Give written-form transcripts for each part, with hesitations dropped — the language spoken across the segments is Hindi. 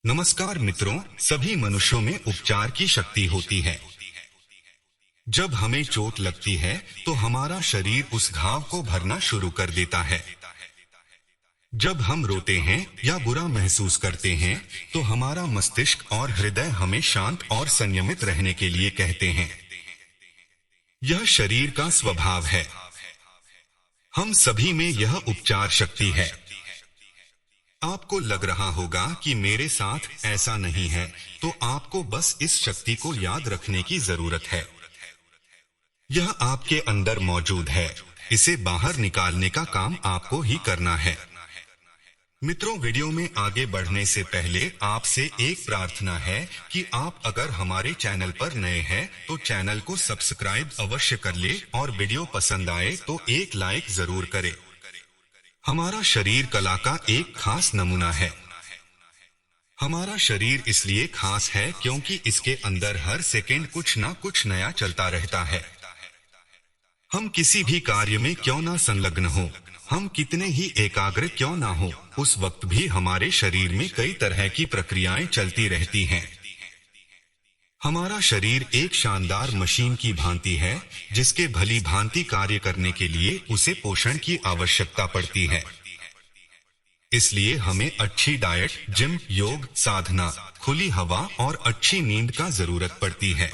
नमस्कार मित्रों, सभी मनुष्यों में उपचार की शक्ति होती है। जब हमें चोट लगती है तो हमारा शरीर उस घाव को भरना शुरू कर देता है। जब हम रोते हैं या बुरा महसूस करते हैं तो हमारा मस्तिष्क और हृदय हमें शांत और संयमित रहने के लिए कहते हैं। यह शरीर का स्वभाव है। हम सभी में यह उपचार शक्ति है। आपको लग रहा होगा कि मेरे साथ ऐसा नहीं है, तो आपको बस इस शक्ति को याद रखने की जरूरत है। यह आपके अंदर मौजूद है। इसे बाहर निकालने का काम आपको ही करना है। मित्रों, वीडियो में आगे बढ़ने से पहले आपसे एक प्रार्थना है कि आप अगर हमारे चैनल पर नए हैं तो चैनल को सब्सक्राइब अवश्य कर ले और वीडियो पसंद आए तो एक लाइक जरूर करें। हमारा शरीर कला का एक खास नमूना है। हमारा शरीर इसलिए खास है क्योंकि इसके अंदर हर सेकंड कुछ ना कुछ नया चलता रहता है। हम किसी भी कार्य में क्यों ना संलग्न हो, हम कितने ही एकाग्र क्यों ना हो, उस वक्त भी हमारे शरीर में कई तरह की प्रक्रियाएं चलती रहती हैं। हमारा शरीर एक शानदार मशीन की भांति है जिसके भली भांति कार्य करने के लिए उसे पोषण की आवश्यकता पड़ती है। इसलिए हमें अच्छी डाइट, जिम, योग, साधना, खुली हवा और अच्छी नींद का जरूरत पड़ती है।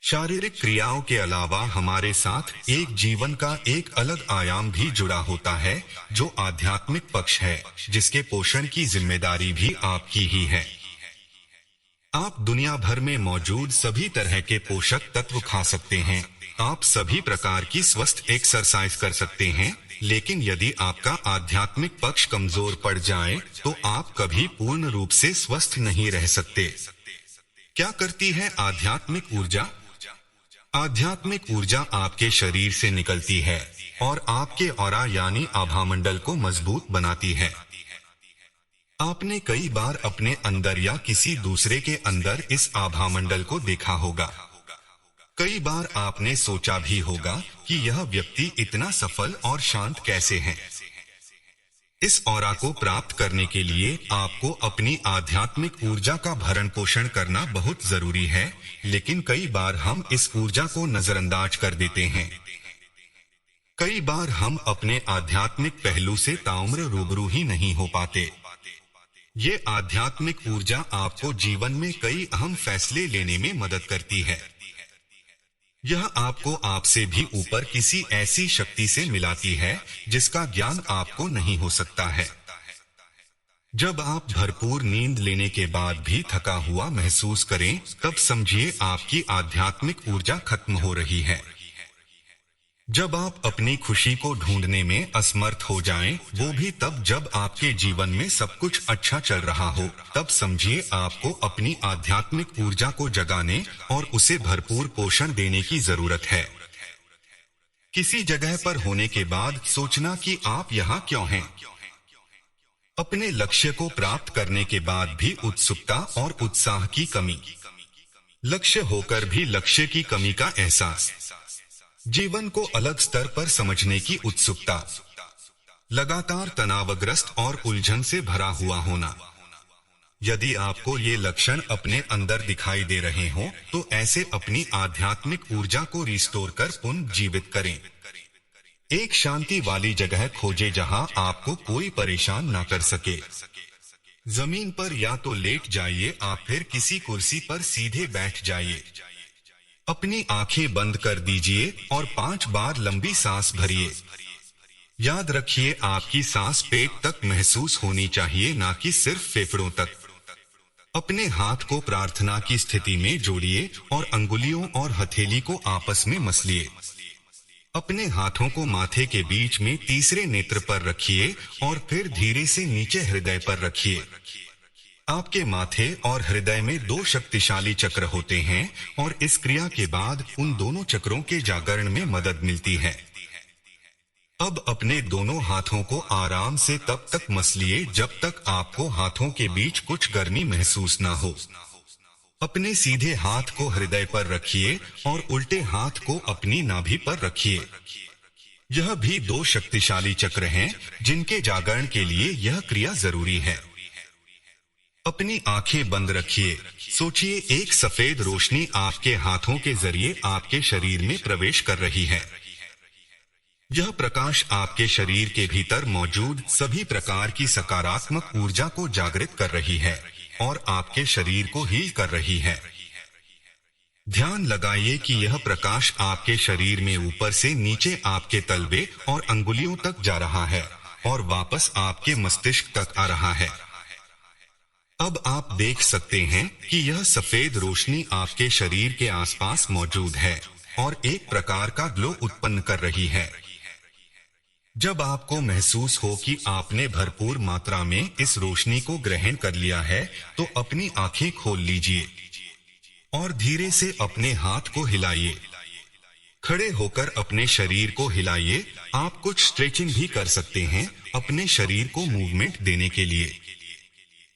शारीरिक क्रियाओं के अलावा हमारे साथ एक जीवन का एक अलग आयाम भी जुड़ा होता है जो आध्यात्मिक पक्ष है, जिसके पोषण की जिम्मेदारी भी आपकी ही है। आप दुनिया भर में मौजूद सभी तरह के पोषक तत्व खा सकते हैं। आप सभी प्रकार की स्वस्थ एक्सरसाइज कर सकते हैं, लेकिन यदि आपका आध्यात्मिक पक्ष कमजोर पड़ जाए तो आप कभी पूर्ण रूप से स्वस्थ नहीं रह सकते। क्या करती है आध्यात्मिक ऊर्जा? आध्यात्मिक ऊर्जा आपके शरीर से निकलती है और आपके ऑरा यानी आभामंडल को मजबूत बनाती है। आपने कई बार अपने अंदर या किसी दूसरे के अंदर इस आभामंडल को देखा होगा। कई बार आपने सोचा भी होगा कि यह व्यक्ति इतना सफल और शांत कैसे है। इस ऑरा को प्राप्त करने के लिए आपको अपनी आध्यात्मिक ऊर्जा का भरण पोषण करना बहुत जरूरी है, लेकिन कई बार हम इस ऊर्जा को नजरअंदाज कर देते हैं। कई बार हम अपने आध्यात्मिक पहलू से ताउम्र रूबरू ही नहीं हो पाते। ये आध्यात्मिक ऊर्जा आपको जीवन में कई अहम फैसले लेने में मदद करती है। यह आपको आपसे भी ऊपर किसी ऐसी शक्ति से मिलाती है जिसका ज्ञान आपको नहीं हो सकता है। जब आप भरपूर नींद लेने के बाद भी थका हुआ महसूस करें, तब समझिए आपकी आध्यात्मिक ऊर्जा खत्म हो रही है। जब आप अपनी खुशी को ढूंढने में असमर्थ हो जाएं, वो भी तब जब आपके जीवन में सब कुछ अच्छा चल रहा हो, तब समझिए आपको अपनी आध्यात्मिक ऊर्जा को जगाने और उसे भरपूर पोषण देने की जरूरत है। किसी जगह पर होने के बाद सोचना कि आप यहाँ क्यों हैं। अपने लक्ष्य को प्राप्त करने के बाद भी उत्सुकता और उत्साह की कमी, लक्ष्य होकर भी लक्ष्य की कमी का एहसास, जीवन को अलग स्तर पर समझने की उत्सुकता, लगातार तनावग्रस्त और उलझन से भरा हुआ होना। यदि आपको ये लक्षण अपने अंदर दिखाई दे रहे हों, तो ऐसे अपनी आध्यात्मिक ऊर्जा को रिस्टोर कर पुनर्जीवित करें। एक शांति वाली जगह खोजें जहां आपको कोई परेशान ना कर सके। जमीन पर या तो लेट जाइए, आप फिर किसी कुर्सी पर सीधे बैठ जाइए। अपनी आंखें बंद कर दीजिए और 5 बार लंबी सांस भरिए। याद रखिए, आपकी सांस पेट तक महसूस होनी चाहिए, ना कि सिर्फ फेफड़ों तक। अपने हाथ को प्रार्थना की स्थिति में जोड़िए और अंगुलियों और हथेली को आपस में मसलिए। अपने हाथों को माथे के बीच में तीसरे नेत्र पर रखिए और फिर धीरे से नीचे हृदय पर रखिए। आपके माथे और हृदय में 2 शक्तिशाली चक्र होते हैं और इस क्रिया के बाद उन दोनों चक्रों के जागरण में मदद मिलती है। अब अपने दोनों हाथों को आराम से तब तक मसलिए जब तक आपको हाथों के बीच कुछ गर्मी महसूस ना हो। अपने सीधे हाथ को हृदय पर रखिए और उल्टे हाथ को अपनी नाभि पर रखिए। यह भी 2 शक्तिशाली चक्र हैं जिनके जागरण के लिए यह क्रिया जरूरी है। अपनी आंखें बंद रखिए। सोचिए एक सफेद रोशनी आपके हाथों के जरिए आपके शरीर में प्रवेश कर रही है। यह प्रकाश आपके शरीर के भीतर मौजूद सभी प्रकार की सकारात्मक ऊर्जा को जागृत कर रही है और आपके शरीर को हील कर रही है। ध्यान लगाइए कि यह प्रकाश आपके शरीर में ऊपर से नीचे आपके तलवे और अंगुलियों तक जा रहा है और वापस आपके मस्तिष्क तक आ रहा है। अब आप देख सकते हैं कि यह सफेद रोशनी आपके शरीर के आसपास मौजूद है और एक प्रकार का ग्लो उत्पन्न कर रही है। जब आपको महसूस हो कि आपने भरपूर मात्रा में इस रोशनी को ग्रहण कर लिया है, तो अपनी आंखें खोल लीजिए और धीरे से अपने हाथ को हिलाइए। खड़े होकर अपने शरीर को हिलाइए। आप कुछ स्ट्रेचिंग भी कर सकते हैं अपने शरीर को मूवमेंट देने के लिए।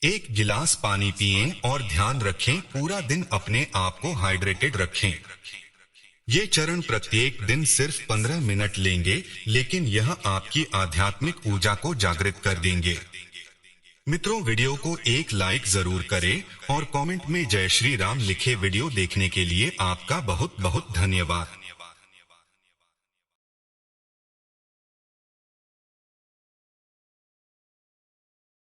एक गिलास पानी पिएं और ध्यान रखें पूरा दिन अपने आप को हाइड्रेटेड रखें। ये चरण प्रत्येक दिन सिर्फ 15 मिनट लेंगे, लेकिन यह आपकी आध्यात्मिक ऊर्जा को जागृत कर देंगे। मित्रों, वीडियो को एक लाइक जरूर करें और कमेंट में जय श्री राम लिखे। वीडियो देखने के लिए आपका बहुत बहुत धन्यवाद।